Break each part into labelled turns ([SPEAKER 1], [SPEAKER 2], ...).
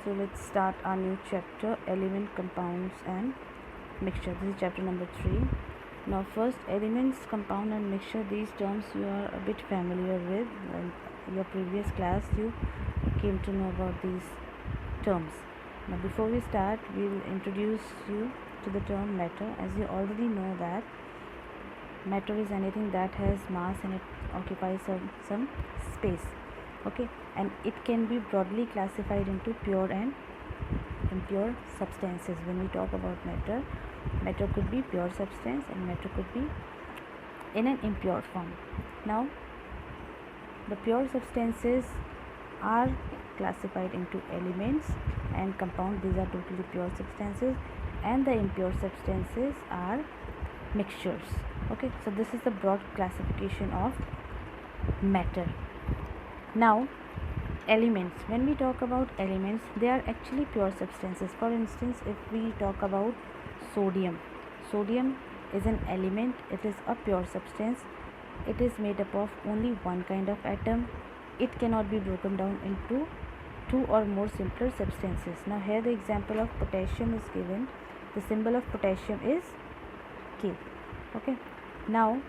[SPEAKER 1] So let's start our new chapter, element, compounds and mixture. This is chapter number 3. Now first, elements, compound and mixture, these terms you are a bit familiar with. In your previous class you came to know about these terms. Now before we start, we will introduce you to the term matter. As you already know that matter is anything that has mass and it occupies some space. Okay, and it can be broadly classified into pure and impure substances. When we talk about matter, matter could be pure substance and matter could be in an impure form. Now the pure substances are classified into elements and compound. These are totally pure substances, and the impure substances are mixtures. Okay, so this is the broad classification of matter. Now elements, when we talk about elements, they are actually pure substances. For instance, if we talk about sodium is an element. It is a pure substance. It is made up of only one kind of atom. It cannot be broken down into two or more simpler substances. Now here the example of potassium is given. The symbol of potassium is K. Okay, now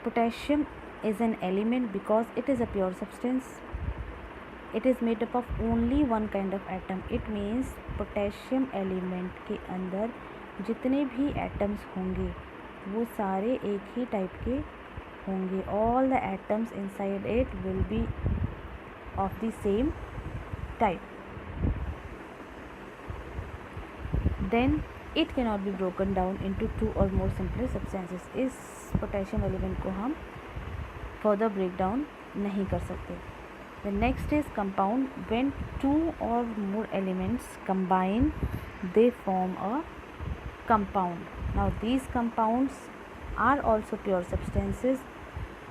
[SPEAKER 1] potassium is an element because it is a pure substance. It is made up of only one kind of atom. It means potassium element के अंदर जितने भी atoms होंगे वो सारे एक ही type के होंगे. All the atoms inside it will be of the same type. Then it cannot be broken down into two or more simpler substances. इस potassium element को हम further breakdown नहीं कर सकते. The next is compound. When two or more elements combine, they form a compound. Now these compounds are also pure substances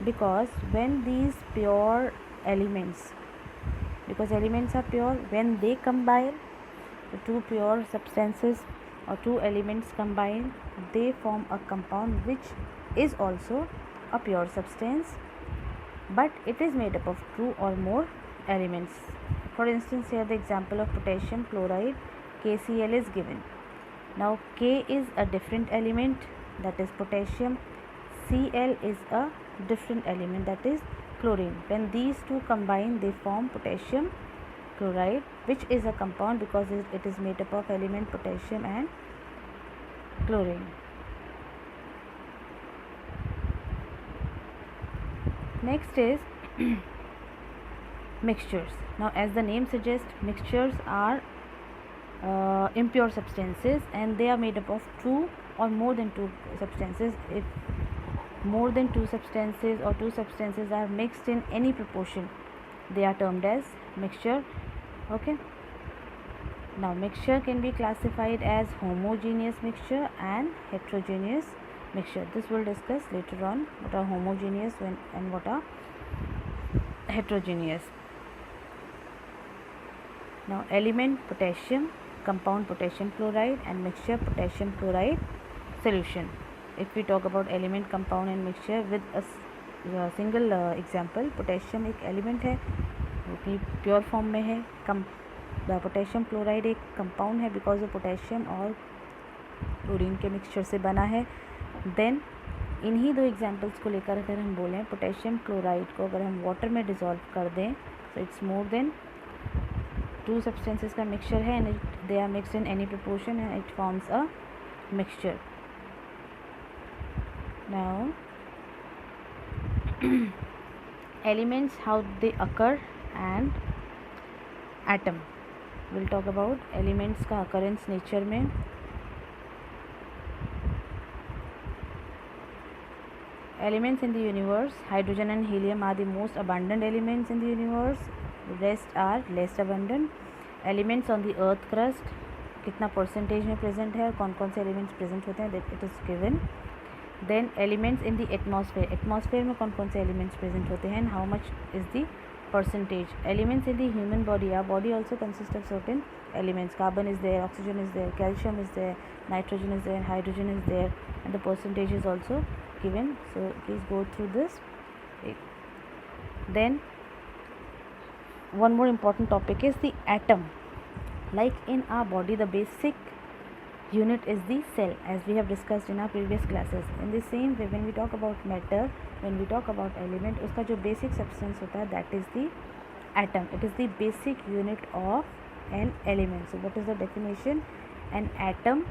[SPEAKER 1] because when these pure elements, because elements are pure, when they combine, the two pure substances or two elements combine, they form a compound which is also a pure substance, but it is made up of two or more elements. For instance, here the example of potassium chloride, KCl, is given. Now K is a different element, that is potassium. Cl is a different element, that is chlorine. When these two combine, they form potassium chloride, which is a compound because it is made up of element potassium and chlorine. Next is mixtures. Now as the name suggests, mixtures are impure substances and they are made up of two or more than two substances. If more than two substances or two substances are mixed in any proportion, they are termed as mixture. Okay, now mixture can be classified as homogeneous mixture and heterogeneous mixture. This we'll discuss later on, what are homogeneous and what are heterogeneous. Now element potassium, compound potassium chloride and mixture potassium chloride solution. If we talk about element, compound and mixture with a single example, potassium एक element है, वो pure form में है. Potassium chloride एक compound है because वो potassium और chlorine के मिक्सचर से बना है. देन इन्हीं दो एग्जांपल्स को लेकर अगर हम बोलें, पोटेशियम क्लोराइड को अगर हम वाटर में डिज़ोल्व कर दें, so it's more than two substances का मिक्सचर है and they are mixed in any proportion and it forms a mixture. Now elements, how they occur and atom. We'll talk about elements का occurrence nature में. Elements in the universe, hydrogen and helium are the most abundant elements in the universe. The rest are less abundant. Elements on the earth crust, कितना percentage में present है और कौन कौन से elements present होते हैं, that it is given. Then elements in the atmosphere, atmosphere में कौन कौन से elements present होते हैं and how much is the percentage. Elements in the human body, our body also consists of certain elements. Carbon is there, oxygen is there, calcium is there, nitrogen is there, hydrogen is there, and the percentage is also given. So please go through this. Then one more important topic is the atom. Like in our body, the basic unit is the cell, as we have discussed in our previous classes. In the same way, when we talk about matter, when we talk about element, उसका जो basic substance होता है, that is the atom. It is the basic unit of an element. So what is the definition? An atom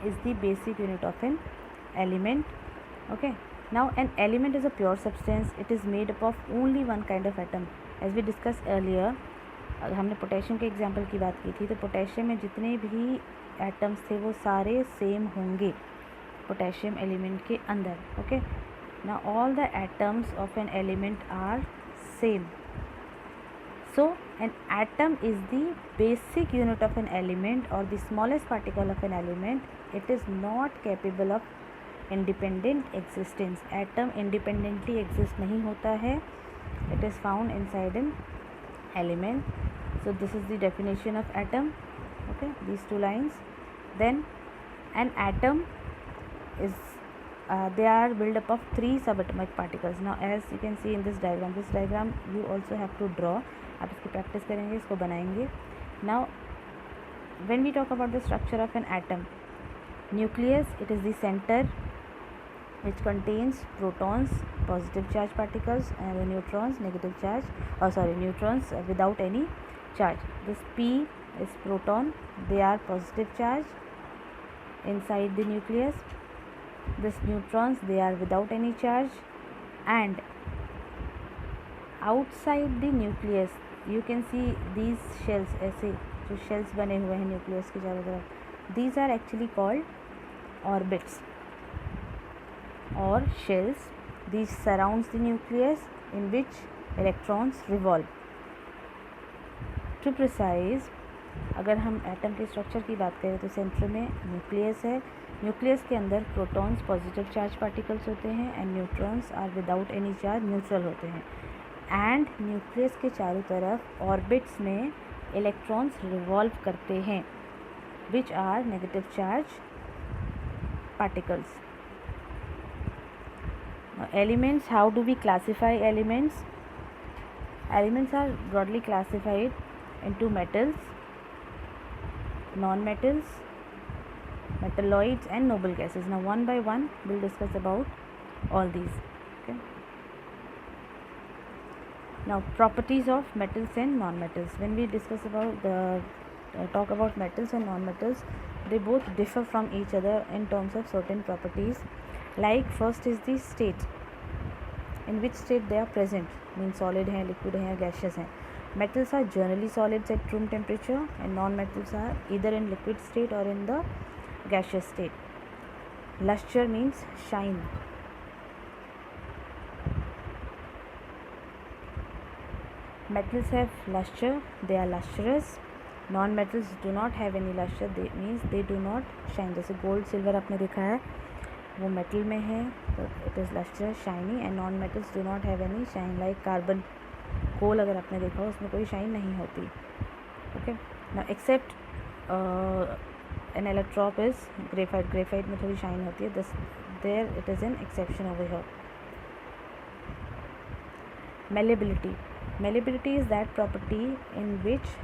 [SPEAKER 1] is the basic unit of an element. Okay, now an element is a pure substance. It is made up of only one kind of atom. As we discussed earlier, हमने potassium के example की बात की थी, तो potassium में जितने भी एटम्स थे वो सारे सेम होंगे पोटेशियम एलिमेंट के अंदर. Okay, now all the atoms of an element are same. So an atom is the basic unit of an element or the smallest particle of an element. It is not capable of independent existence. Atom independently exist नहीं होता है. It is found inside an element. So this is the definition of atom. Okay, these two lines. Then an atom is they are built up of 3 subatomic particles. Now as you can see in this diagram you also have to draw. आप इसकी practice करेंगे, इसको बनाएंगे. Now when we talk about the structure of an atom, nucleus, it is the center which contains protons, positive charge particles, and the neutrons, negative charge, neutrons without any charge. This P is proton, they are positive charge inside the nucleus. This neutrons, they are without any charge, and outside the nucleus you can see these shells. ऐसे जो shells बने हुए हैं nucleus के चारों तरफ, these are actually called orbits or shells. These surrounds the nucleus in which electrons revolve. To precise, अगर हम एटम के स्ट्रक्चर की बात करें तो सेंटर में न्यूक्लियस है. न्यूक्लियस के अंदर प्रोटॉन्स पॉजिटिव चार्ज पार्टिकल्स होते हैं and neutrons are without any charge, neutral होते हैं. एंड न्यूक्लियस के चारों तरफ ऑर्बिट्स में इलेक्ट्रॉन्स रिवॉल्व करते हैं which are negative charge particles. Elements, how do we classify elements? Elements are broadly classified into metals, non-metals, metalloids and noble gases. Now one by one we'll discuss about all these. Okay, now properties of metals and non-metals. When we discuss about the talk about metals and non-metals, they both differ from each other in terms of certain properties. Like first is the state, in which state they are present, means solid है, liquid है, gaseous है. Metals are generally solids at room temperature and non-metals are either in liquid state or in the gaseous state. Luster means shine. Metals have luster, they are lustrous. Non-metals do not have any luster, they means they do not shine. जैसे gold, silver आपने देखा है वो metal में है तो it is lustrous, shiny. And non metals do not have any shine. Like carbon, coal अगर आपने देखा हो उसमें कोई शाइन नहीं होती. Okay, now except an allotrope is graphite. Graphite में थोड़ी शाइन होती है, this there it is an exception over here. Malleability. Malleability is that property in which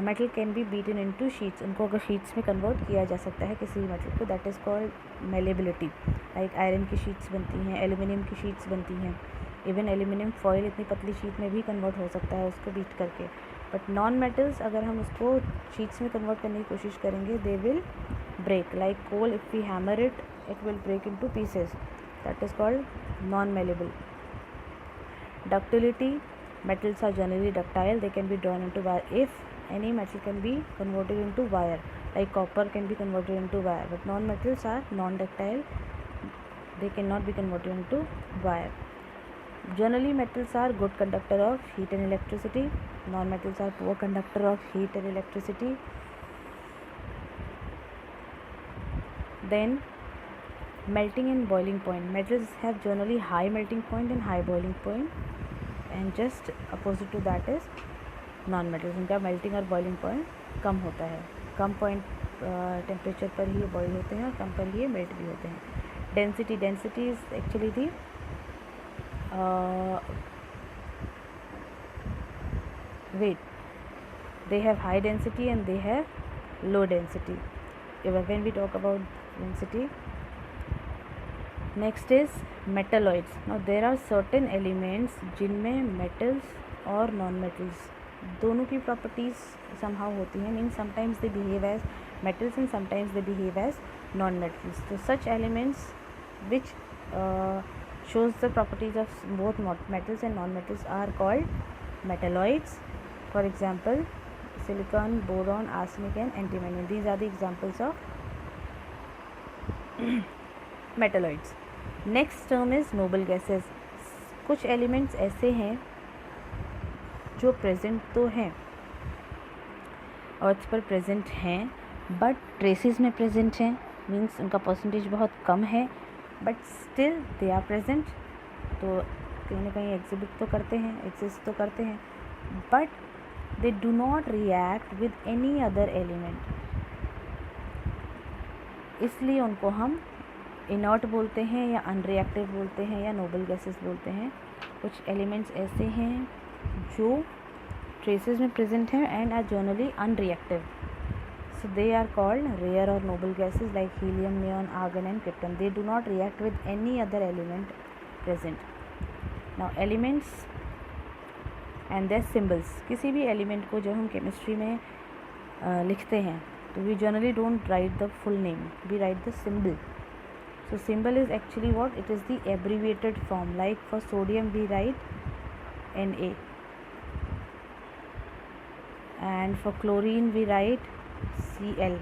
[SPEAKER 1] metal can be beaten into sheets. उनको अगर sheets में convert किया जा सकता है किसी भी मेटल को, that is called malleability. Like iron की शीट्स बनती हैं, एल्यूमिनियम की शीट्स बनती हैं, इवन एल्यूमिनियम फॉयल इतनी पतली शीट में भी कन्वर्ट हो सकता है उसको बीट करके. बट नॉन मेटल्स अगर हम उसको शीट्स में कन्वर्ट करने की कोशिश करेंगे they will break. Like coal, if we hammer it, it will break into pieces. That is called non malleable. Ductility. Metals are generally ductile, they can be drawn into wire. If any metal can be converted into wire, like copper can be converted into wire, but non-metals are non-ductile, they cannot be converted into wire. Generally metals are good conductor of heat and electricity, non-metals are poor conductor of heat and electricity. Then melting and boiling point. Metals have generally high melting point and high boiling point, and just opposite to that is non metals. इनका melting और boiling point कम होता है, कम point temperature पर ही boil होते हैं और कम पर ही melt भी होते हैं. Density. Density is actually the wait, they have high density and they have low density. When we talk about density, next is metalloids. Now there are certain elements जिनमें metals और non-metals दोनों की properties somehow होती हैं, means sometimes they behave as metals and sometimes they behave as non-metals. So such elements which shows the properties of both metals and non-metals are called metalloids. For example, silicon, boron, arsenic and antimony. These are the examples of metalloids. Next term is noble gases. कुछ elements ऐसे हैं जो present तो हैं, अर्थ पर present हैं, but traces में present हैं, मीन्स उनका परसेंटेज बहुत कम है, but still they are present. तो कहीं ना कहीं एग्जिबिट तो करते हैं, एग्जिस्ट तो करते हैं, but they do not react with any other element. इसलिए उनको हम इनर्ट बोलते हैं या अनरिएक्टिव बोलते हैं या नोबल गैसेस बोलते हैं. कुछ एलिमेंट्स ऐसे हैं जो ट्रेसेस में प्रेजेंट हैं and are generally unreactive. So they are called rare or noble gases like helium, neon, argon and krypton. They do not react with any other element present. Now elements and their symbols. किसी भी element को जब हम chemistry में लिखते हैं तो we generally don't write the full name. We write the symbol. So symbol is actually what? It is the abbreviated form. Like for sodium we write Na. And for chlorine we write Cl.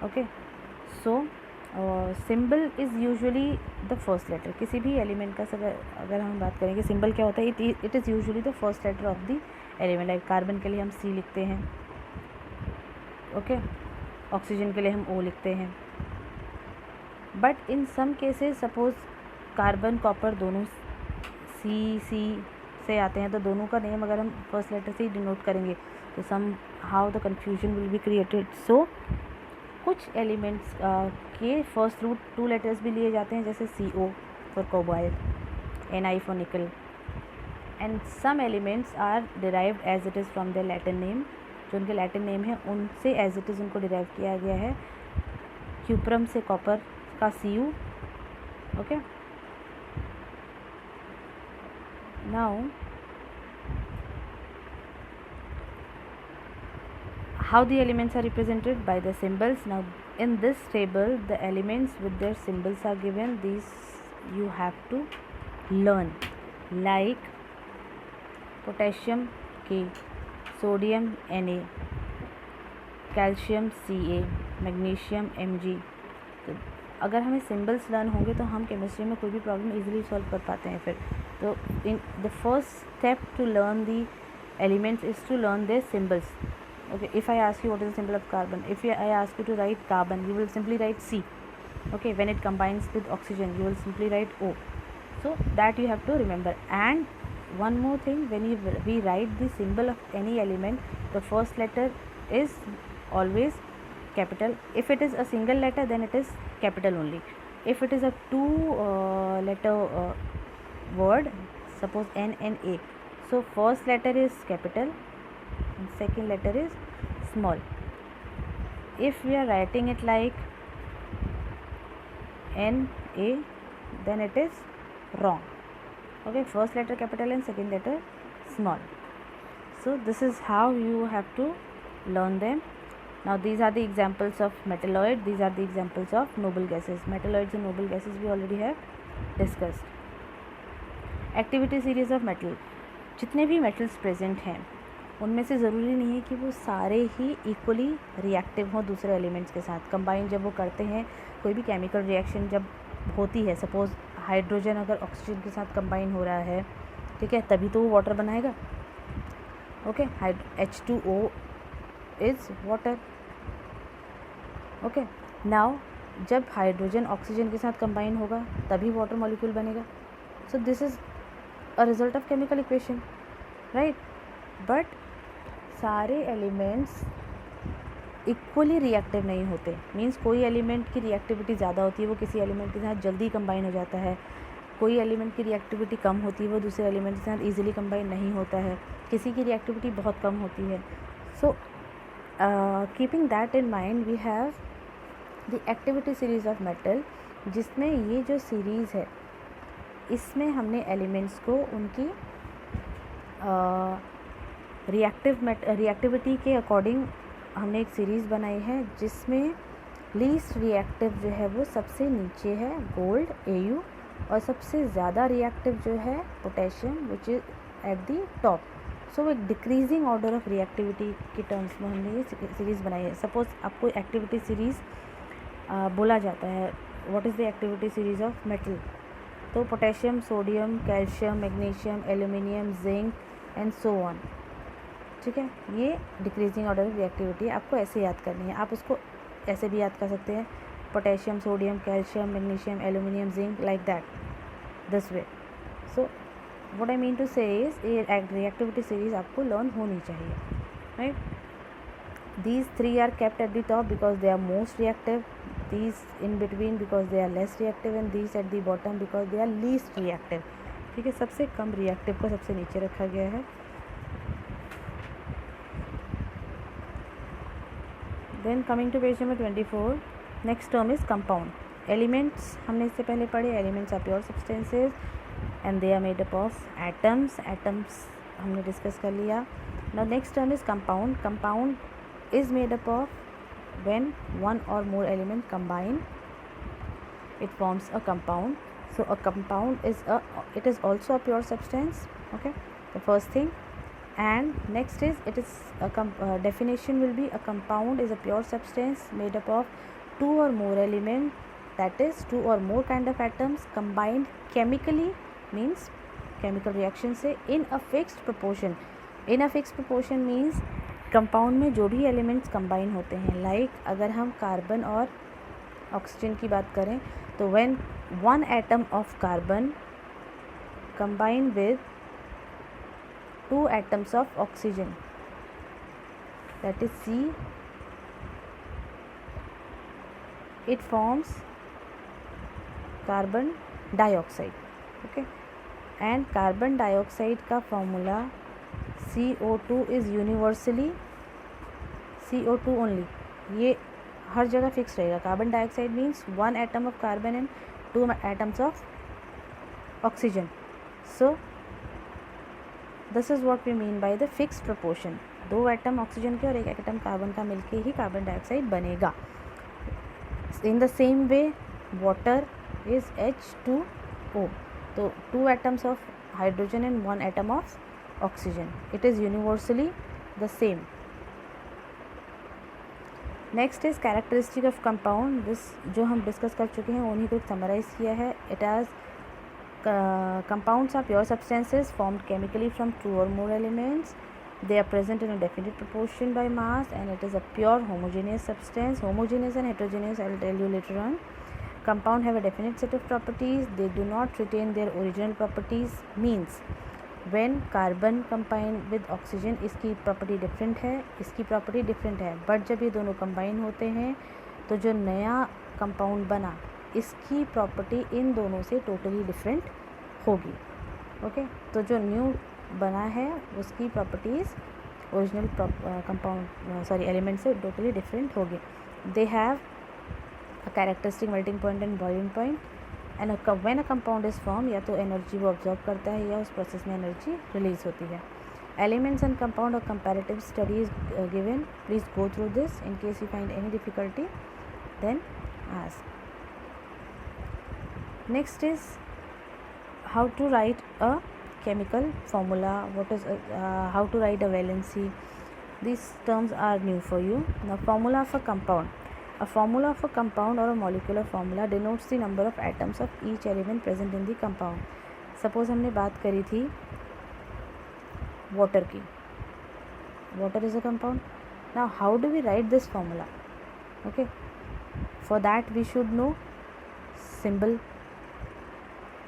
[SPEAKER 1] Okay, so symbol is usually the first letter. किसी भी element का अगर हम बात करेंगे symbol क्या होता है, it is usually the first letter of the element. Like carbon के लिए हम C लिखते हैं, ओके, ऑक्सीजन के लिए हम O लिखते हैं. But in some cases suppose carbon copper दोनों C से आते हैं, तो दोनों का नेम अगर हम फर्स्ट लेटर से ही डिनोट करेंगे तो somehow the confusion will be created. So कुछ एलिमेंट्स के फर्स्ट रूट 2 लेटर्स भी लिए जाते हैं, जैसे CO for cobalt, Ni for nickel. And some elements are derived as it is from the Latin name. जो उनके लैटिन नेम है उनसे एज इट इज़ उनको डिराइव किया गया है. क्यूप्रम से कॉपर का Cu. Okay, now how the elements are represented by the symbols. Now in this table the elements with their symbols are given. These you have to learn, like potassium K, sodium Na, calcium Ca, magnesium Mg. तो अगर हमें symbols learn होंगे तो हम chemistry में कोई भी problem easily solve कर पाते हैं. फिर तो in the first step to learn the elements is to learn their symbols. Okay, if I ask you what is the symbol of carbon, if I ask you to write carbon, you will simply write C. Okay, when it combines with oxygen, you will simply write O. So that you have to remember. And one more thing, when we write the symbol of any element, the first letter is always capital. If it is a single letter, then it is capital only. If it is a 2 letter word, suppose N and A, so first letter is capital and second letter is small. If we are writing it like Na, then it is wrong. Okay, first letter capital and second letter small. So this is how you have to learn them. Now these are the examples of metalloid. These are the examples of noble gases. Metalloids and noble gases we already have discussed. Activity series of metal. जितने भी metals present हैं उनमें से ज़रूरी नहीं है कि वो सारे ही इक्वली रिएक्टिव हों दूसरे एलिमेंट्स के साथ. कंबाइन जब वो करते हैं, कोई भी केमिकल रिएक्शन जब होती है, सपोज़ हाइड्रोजन अगर ऑक्सीजन के साथ कंबाइन हो रहा है, ठीक है, तभी तो वो वाटर बनाएगा. Okay, H2O is water. Okay, now जब हाइड्रोजन ऑक्सीजन के साथ कंबाइन होगा तभी वाटर मॉलिक्यूल बनेगा. सो this is a result of chemical equation, right. But सारे एलिमेंट्स इक्वली रिएक्टिव नहीं होते. मींस कोई एलिमेंट की रिएक्टिविटी ज़्यादा होती है, वो किसी एलिमेंट के साथ जल्दी कंबाइन हो जाता है. कोई एलिमेंट की रिएक्टिविटी कम होती है वो दूसरे एलिमेंट के साथ ईजिली कंबाइन नहीं होता है, किसी की रिएक्टिविटी बहुत कम होती है. So keeping that in mind we have the activity series of metal, जिसमें ये जो सीरीज़ है इसमें हमने एलिमेंट्स को उनकी रिएक्टिविटी के अकॉर्डिंग हमने एक सीरीज़ बनाई है, जिसमें लीस्ट रिएक्टिव जो है वो सबसे नीचे है गोल्ड Au, और सबसे ज़्यादा रिएक्टिव जो है potassium which is at the top. So एक डिक्रीजिंग ऑर्डर ऑफ रिएक्टिविटी के टर्म्स में हमने ये सीरीज़ बनाई है. सपोज आपको एक्टिविटी सीरीज़ बोला जाता है, what is the activity series of metal, तो potassium, sodium, calcium, magnesium, aluminium, zinc and so on. ठीक है, ये डिक्रीजिंग ऑर्डर ऑफ रिएक्टिविटी आपको ऐसे याद करनी है. आप उसको ऐसे भी याद कर सकते हैं, potassium, sodium, calcium, magnesium, aluminium, zinc, like that, this way. So what I mean to say is ये रिएक्टिविटी सीरीज आपको लर्न होनी चाहिए, right. These three are kept at the top because they are most reactive, these in between because they are less reactive, and these at the bottom because they are least reactive. ठीक है, सबसे कम reactive को सबसे नीचे रखा गया है. Then coming to page number 24, next term is compound. Elements हमने इससे पहले पढ़े. Elements are pure substances and they are made up of atoms. Atoms हमने डिस्कस कर लिया. Now next term is compound. Compound is made up of when one or more element combine, it forms a compound. So a compound is it is also a pure substance. Okay, the first thing. And next is it is definition will be a compound is a pure substance made up of two or more element, that is two or more kind of atoms combined chemically, means chemical reaction से in a fixed proportion. In a fixed proportion means compound में जो भी elements combine होते हैं, like अगर हम carbon और oxygen की बात करें तो when one atom of carbon combine with two atoms of oxygen, that is C, it forms carbon dioxide. Okay, and carbon dioxide का formula CO2 is universally CO2 only. ये हर जगह फिक्स रहेगा. Carbon dioxide means one atom of carbon and two atoms of oxygen. So this is what we mean by the fix proportion. दो atom oxygen के और एक atom carbon का मिलके ही कार्बन डाइऑक्साइड बनेगा. In the same way water is H2O. तो to atoms of hydrogen and one atom of oxygen, it is universally the same. Next is characteristic of compound. this जो हम discuss कर चुके हैं उन्हीं को समराइज किया है. it has compounds are pure substances formed chemically from two or more elements. They are present in a definite proportion by mass and it is a pure homogeneous substance. Homogeneous and heterogeneous I'll tell you later on. Compound have a definite set of properties. They do not retain their original properties. Means when carbon combine with oxygen, इसकी property different है, इसकी property different है, but जब ये दोनों combine होते हैं तो जो नया कंपाउंड बना इसकी प्रॉपर्टी इन दोनों से टोटली डिफरेंट होगी. ओके, तो जो न्यू बना है उसकी प्रॉपर्टीज़ ओरिजिनल कंपाउंड एलिमेंट से टोटली डिफरेंट होगी. They have a characteristic melting point and boiling point. And when a compound is form, या तो एनर्जी वो ऑब्जॉर्व करता है या उस प्रोसेस में एनर्जी रिलीज होती है. एलिमेंट्स एंड कंपाउंड और comparative study is given. Please go through this. In case you find any difficulty then ask. Next is how to write a chemical formula. What is how to write a valency. These terms are new for you. Now formula of a compound. A formula of a compound or a molecular formula denotes the number of atoms of each element present in the compound. Suppose हमने बात करी थी water की. Water is a compound. Now how do we write this formula? Okay. For that we should know symbol.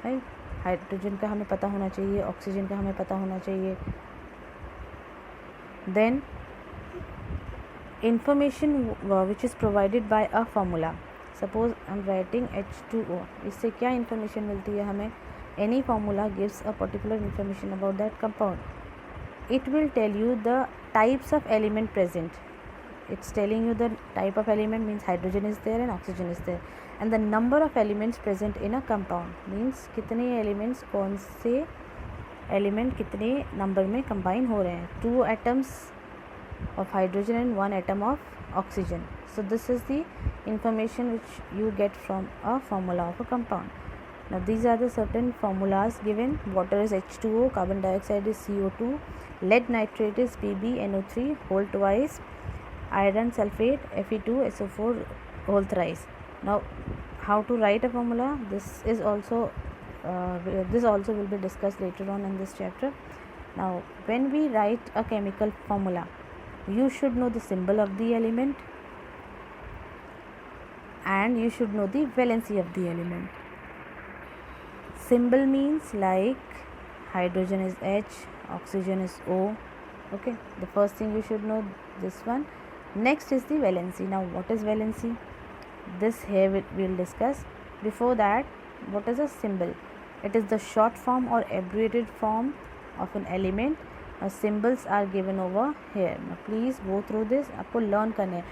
[SPEAKER 1] Right. Hydrogen का हमें पता होना चाहिए, ऑक्सीजन का हमें पता होना चाहिए. Then information which is provided by a formula. Suppose I am writing H2O. इससे क्या इंफॉर्मेशन मिलती है हमें? any formula gives a particular information about that compound. It will tell you the types of element present. It's telling you the type of element, means hydrogen is there and oxygen is there, and the number of elements present in a compound means कितने elements कौन से element कितने number में combine हो रहे हैं. 2 atoms of hydrogen and 1 atom of oxygen. So this is the information which you get from a formula of a compound. Now these are the certain formulas given. Water is H2O, carbon dioxide is CO2, lead nitrate is PbNO3 whole twice, iron sulfate Fe2SO4 whole thrice. Now how to write a formula, this also will be discussed later on in this chapter. Now when we write a chemical formula, you should know the symbol of the element and you should know the valency of the element. Symbol means like hydrogen is H, oxygen is O. Okay, the first thing you should know this one. Next is the valency. Now what is valency? This here we will discuss. Before that, what is a symbol? It is the short form or abbreviated form of an element. Now symbols are given over here. Now please go through this. आपको learn करने हैं.